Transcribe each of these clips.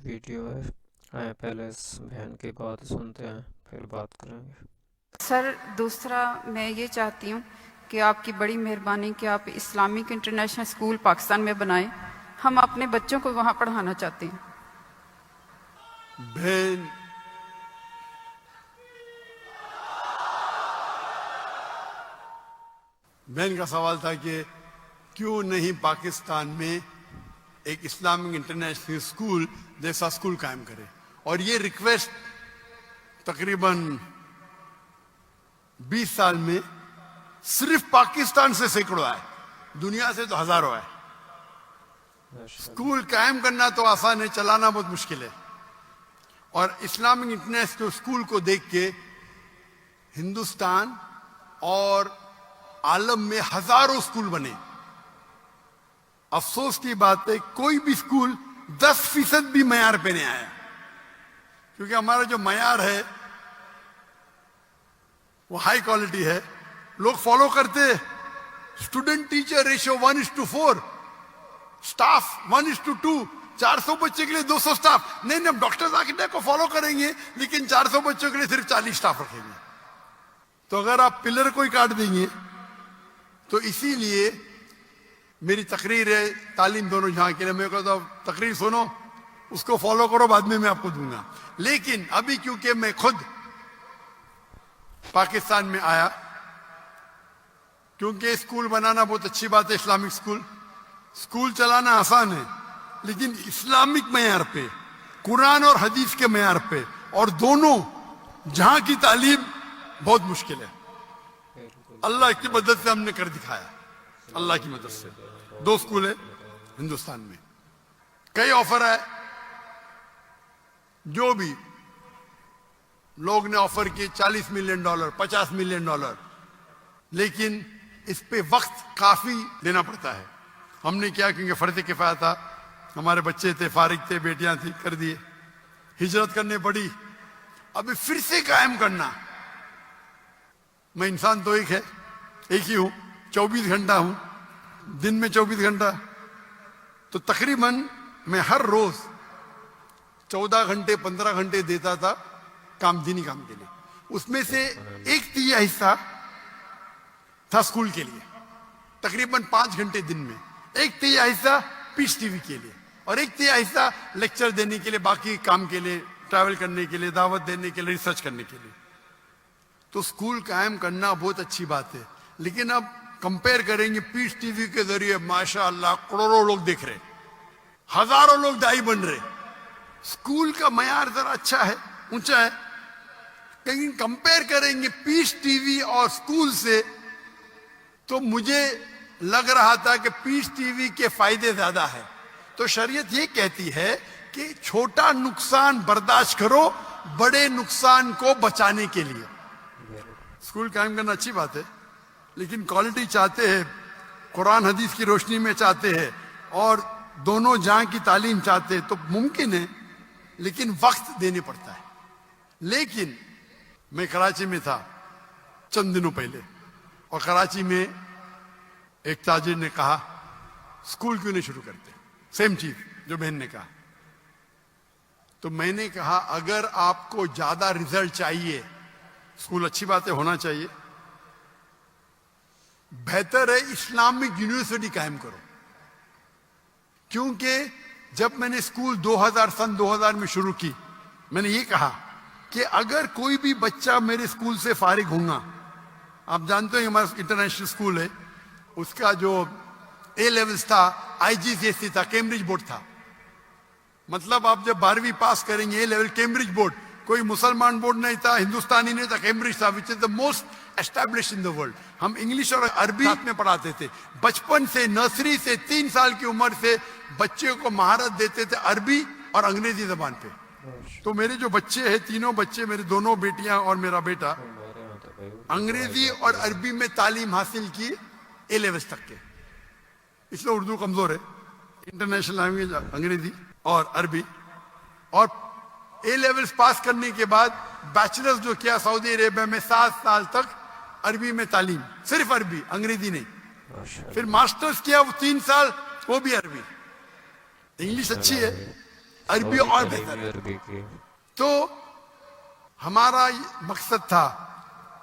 Video ہے. آئیں پہلے اس بہن کی بات سنتے ہیں پھر بات کریں گے. سر دوسرا میں یہ چاہتی ہوں کہ آپ کی بڑی مہربانی کہ آپ اسلامک انٹرنیشنل اسکول پاکستان میں بنائیں. ہم اپنے بچوں کو وہاں پڑھانا چاہتے ہیں. بہن کا سوال تھا کہ کیوں نہیں پاکستان میں ایک اسلامک انٹرنیشنل اسکول جیسا اسکول قائم کرے. اور یہ ریکویسٹ تقریباً 20 سال میں صرف پاکستان سے سینکڑوں آئے, دنیا سے تو ہزاروں آئے. اسکول قائم کرنا تو آسان ہے, چلانا بہت مشکل ہے. اور اسلامک انٹرنیشنل اسکول کو دیکھ کے ہندوستان اور عالم میں ہزاروں اسکول بنے. افسوس کی بات ہے کوئی بھی اسکول 10% بھی معیار پہ نہیں آیا, کیونکہ ہمارا جو معیار ہے وہ ہائی کوالٹی ہے. لوگ فالو کرتے اسٹوڈنٹ ٹیچر ریشو 1:4, اسٹاف 1:2, 400 بچے کے لیے 200 اسٹاف. نہیں ہم ڈاکٹر آرکیٹیکٹ کو فالو کریں گے لیکن 400 بچوں کے لیے صرف 40 اسٹاف رکھیں گے. تو اگر آپ پلر کو ہی کاٹ دیں گے تو اسی لیے میری تقریر ہے تعلیم دونوں جہاں کے لیے. میں کہتا ہوں تقریر سنو, اس کو فالو کرو, بعد میں آپ کو دوں گا. لیکن ابھی کیونکہ میں خود پاکستان میں آیا, کیونکہ اسکول بنانا بہت اچھی بات ہے. اسلامک اسکول چلانا آسان ہے, لیکن اسلامک معیار پہ, قرآن اور حدیث کے معیار پہ, اور دونوں جہاں کی تعلیم بہت مشکل ہے. اللہ کی مدد سے ہم نے کر دکھایا. اللہ کی مدد سے 2 اسکول ہے ہندوستان میں. کئی آفر ہے, جو بھی لوگ نے آفر کیے $40 ملین, $50 ملین, لیکن اس پہ وقت کافی دینا پڑتا ہے. ہم نے کیا, کیونکہ فرض کفایہ تھا, ہمارے بچے تھے, فارغ تھے, بیٹیاں تھیں, کر دیے. ہجرت کرنے پڑی, ابھی پھر سے قائم کرنا. میں انسان تو ایک ہی ہوں, 24 گھنٹہ ہوں, دن میں 24 گھنٹہ, تو تقریباً میں ہر روز 14 گھنٹے 15 گھنٹے دیتا تھا دینی کام کے لیے. اس میں سے 1/3 حصہ تھا اسکول کے لیے, تقریباً 5 گھنٹے دن میں. 1/3 حصہ پیس ٹی وی کے لیے, اور 1/3 حصہ لیکچر دینے کے لیے, باقی کام کے لیے, ٹریول کرنے کے لیے, دعوت دینے کے لیے, ریسرچ کرنے کے لیے. تو اسکول قائم کرنا بہت اچھی بات ہے, لیکن اب کمپیئر کریں گے پیس ٹی وی کے ذریعے ماشاء اللہ کروڑوں لوگ دیکھ رہے, ہزاروں لوگ دائی بن رہے. اسکول کا معیار ذرا اچھا ہے, اونچا ہے, لیکن کمپیئر کریں گے پیس ٹی وی اور اسکول سے تو مجھے لگ رہا تھا کہ پیس ٹی وی کے فائدے زیادہ ہیں. تو شریعت یہ کہتی ہے کہ چھوٹا نقصان برداشت کرو بڑے نقصان کو بچانے کے لیے. اسکول قائم کرنا اچھی بات ہے, لیکن کوالٹی چاہتے ہیں, قرآن حدیث کی روشنی میں چاہتے ہیں, اور دونوں جہاں کی تعلیم چاہتے ہیں, تو ممکن ہے, لیکن وقت دینے پڑتا ہے. لیکن میں کراچی میں تھا چند دنوں پہلے, اور کراچی میں ایک تاجر نے کہا اسکول کیوں نہیں شروع کرتے, سیم چیز جو بہن نے کہا. تو میں نے کہا اگر آپ کو زیادہ رزلٹ چاہیے, اسکول اچھی بات ہے, ہونا چاہیے, بہتر ہے اسلامک یونیورسٹی قائم کرو. کیونکہ جب میں نے اسکول سن 2000 میں شروع کی, میں نے یہ کہا کہ اگر کوئی بھی بچہ میرے اسکول سے فارغ ہوگا, آپ جانتے ہیں ہمارا انٹرنیشنل اسکول ہے, اس کا جو اے لیولز تھا IGCSE تھا, کیمبرج بورڈ تھا. مطلب آپ جب 12ویں پاس کریں گے اے لیول کیمبرج بورڈ, کوئی مسلمان بورڈ نہیں تھا, ہندوستانی نہیں تھا, کیمبرج تھا, which is the most establish in the world. ہم انگلش اور عربی میں پڑھاتے تھے. بچپن سے, نرسری سے, 3 سال کی عمر سے بچے کو مہارت دیتے تھے عربی اور انگریزی زبان پہ. تو میرے جو بچے ہیں, تینوں بچے, میرے دونوں بیٹیاں اور میرا بیٹا, انگریزی اور عربی میں تعلیم حاصل کی اے لیولز تک کے. اس لیے اردو کمزور ہے, انٹرنیشنل لینگویج انگریزی اور عربی. اور اے لیولز پاس کرنے کے بعد بیچلرز جو کیا سعودی عربیہ میں 7 سال تک عربی میں تعلیم, صرف عربی, انگریزی نہیں. پھر ماسٹرز کیا وہ 3 سال, وہ بھی عربی. انگلش اچھی ہے عربی اور بہتر ہے. عربی کی تو ہمارا مقصد تھا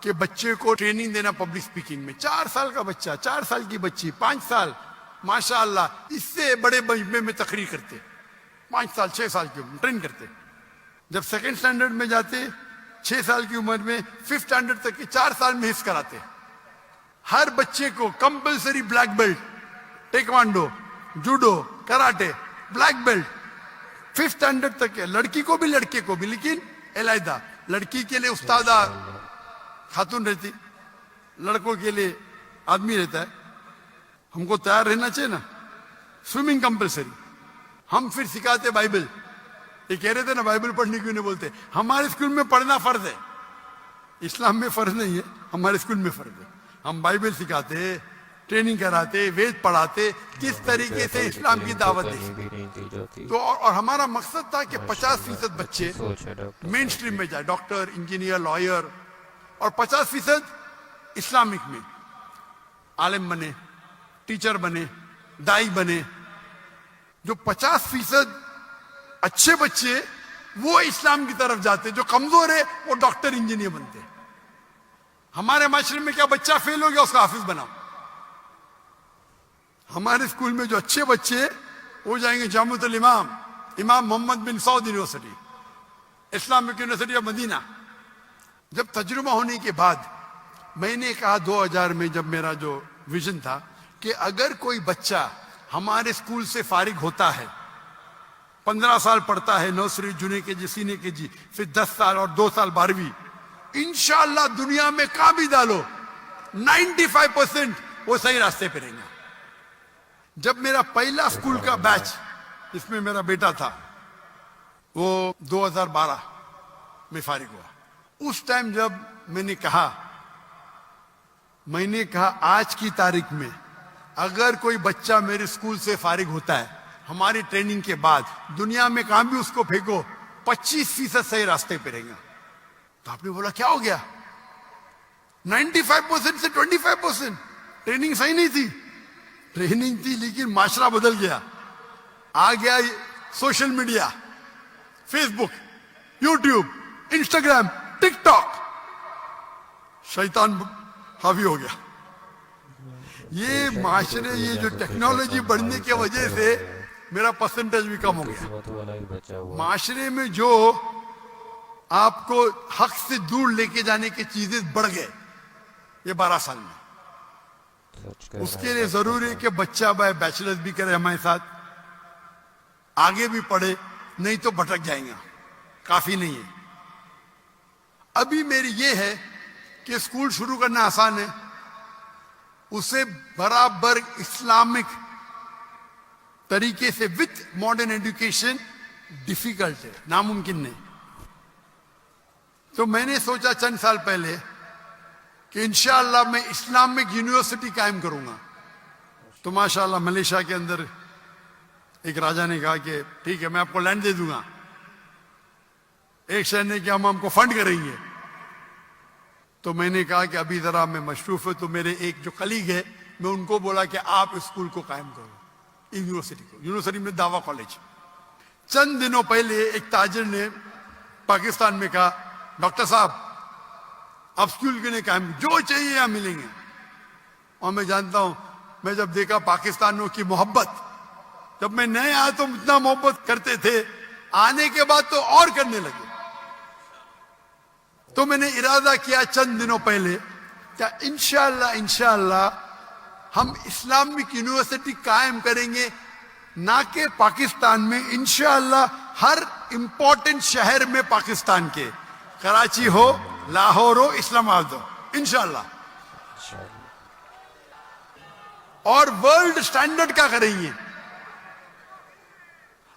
کہ بچے کو ٹریننگ دینا پبلک سپیکنگ میں. 4 سال کا بچہ، 4 سال کی بچی، 5 سال، ماشاءاللہ اس سے بڑے مجمع میں تقریر کرتے. 5 سال 6 سال کی عمر ٹرین کرتے. جب سیکنڈ سٹینڈرڈ میں جاتے 6 سال کی عمر میں، 5th سٹینڈرڈ تک کے 4 سال میں حفظ کراتے. ہر بچے کو compulsory black belt, taekwondo, judo, karate, black belt 5th standard تک ہے. لڑکی کو بھی لڑکے کو بھی، لیکن علیحدہ. لڑکی کے لیے استادہ خاتون رہتی، لڑکوں کے لیے آدمی رہتا ہے. ہم کو تیار رہنا چاہیے نا. Swimming compulsory. ہم پھر سکھاتے بائبل. یہ کہہ رہے تھے نا بائبل پڑھنے کیوں نہیں بولتے. ہمارے اسکول میں پڑھنا فرض ہے. اسلام میں فرض نہیں ہے، ہمارے اسکول میں فرض ہے. ہم بائبل سکھاتے، ٹریننگ کراتے، وید پڑھاتے، کس طریقے سے اسلام کی دعوت دے. بھی نہیں دی جاتی. تو اور ہمارا مقصد تھا کہ 50% بچے سوچ ہے ڈاکٹر مین اسٹریم میں جائے، ڈاکٹر، انجینئر، لائر، اور 50% اسلامک میں عالم بنے، ٹیچر بنے، دائی بنے. جو 50% اچھے بچے وہ اسلام کی طرف جاتے، جو کمزور ہے وہ ڈاکٹر، انجینئر بنتے. ہمارے معاشرے میں کیا بچہ فیل ہو گیا اس کا حافظ بناؤ. ہمارے اسکول میں جو اچھے بچے وہ جائیں گے جامعۃ الامام، امام محمد بن سعود یونیورسٹی، اسلامک یونیورسٹی آف مدینہ. جب تجربہ ہونے کے بعد میں نے کہا 2000 میں، جب میرا جو ویژن تھا کہ اگر کوئی بچہ ہمارے اسکول سے فارغ ہوتا ہے، 15 سال پڑھتا ہے، نرسری، جونیئر کے جی، سینئر کے جی، پھر 10 سال اور 2 سال 12ویں، انشاءاللہ دنیا میں کہاں بھی ڈالو 95% وہ صحیح راستے پہ رہیں گا. جب میرا پہلا اسکول کا بیچ جس میں میرا بیٹا تھا وہ 2012 میں فارغ ہوا، اس ٹائم جب میں نے کہا آج کی تاریخ میں اگر کوئی بچہ میرے اسکول سے فارغ ہوتا ہے ہماری ٹریننگ کے بعد، دنیا میں کہاں بھی اس کو پھینکو 25% صحیح راستے پہ رہیں گا. تو آپ نے بولا کیا ہو گیا؟ 95% سے 25%. ٹریننگ صحیح نہیں تھی. ٹریننگ تھی لیکن معاشرہ بدل گیا. آ گیا سوشل میڈیا، فیس بک، یوٹیوب، انسٹاگرام، ٹک ٹاک. شیطان حاوی ہو گیا. یہ معاشرے، یہ جو ٹیکنالوجی بڑھنے کی وجہ سے میرا پرسنٹیج بھی کم ہو گیا. قسمت والا ہی بچا ہوا. معاشرے میں جو آپ کو حق سے دور لے کے جانے کی چیزیں بڑھ گئے یہ 12 سال میں. سچ کہہ اس رہا کے ہے. لیے ضروری ہے کہ بچہ بیچلرز بھی کرے ہمارے ساتھ، آگے بھی پڑھے، نہیں تو بھٹک جائیں گا. کافی نہیں ہے. ابھی میری یہ ہے کہ اسکول شروع کرنا آسان ہے، اسے برابر اسلامک طریقے سے وتھ ماڈرن ایجوکیشن ڈیفیکلٹ ہے، ناممکن نہیں. تو میں نے سوچا چند سال پہلے کہ انشاءاللہ میں اسلامک یونیورسٹی قائم کروں گا. تو ماشاءاللہ ملیشیا کے اندر ایک راجہ نے کہا کہ ٹھیک ہے میں آپ کو لینڈ دے دوں گا. ایک شہر نے کہ ہم کو فنڈ کریں گے. تو میں نے کہا کہ ابھی ذرا میں مصروف ہوں. تو میرے ایک جو کلیگ ہے میں ان کو بولا کہ آپ اسکول کو قائم کرو، یونیورسٹی کو. یونیورسٹی میں دعویٰ کالج. چند دنوں پہلے ایک تاجر نے پاکستان میں کہا ڈاکٹر صاحب آپ اسکول کے لیے قائم، جو چاہیے یہاں ملیں گے. اور میں جانتا ہوں، میں جب دیکھا پاکستانیوں کی محبت، جب میں نئے آیا تو اتنا محبت کرتے تھے، آنے کے بعد تو اور کرنے لگے. تو میں نے ارادہ کیا چند دنوں پہلے کہ انشاءاللہ ہم اسلامک یونیورسٹی قائم کریں گے، نہ کہ پاکستان میں، انشاءاللہ ہر امپورٹنٹ شہر میں پاکستان کے، کراچی ہو، لاہور ہو، اسلام آباد ہو، انشاءاللہ. اور ورلڈ سٹینڈرڈ کا کریں گے.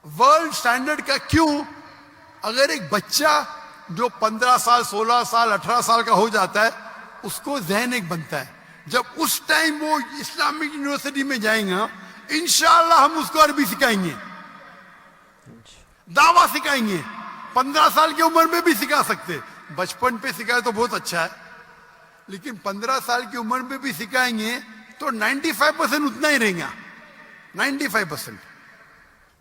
ورلڈ سٹینڈرڈ کا کیوں؟ اگر ایک بچہ جو 15 سال 16 سال 18 سال کا ہو جاتا ہے اس کو ذہن ایک بنتا ہے، جب اس ٹائم وہ اسلامک یونیورسٹی میں جائیں گا انشاءاللہ ہم اس کو عربی سکھائیں گے، دعویٰ سکھائیں گے. 15 سال کی عمر میں بھی سکھا سکتے، بچپن پہ سکھائے تو بہت اچھا ہے، لیکن 15 سال کی عمر میں بھی سکھائیں گے تو 95% اتنا ہی رہیں گا. 95%.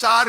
$4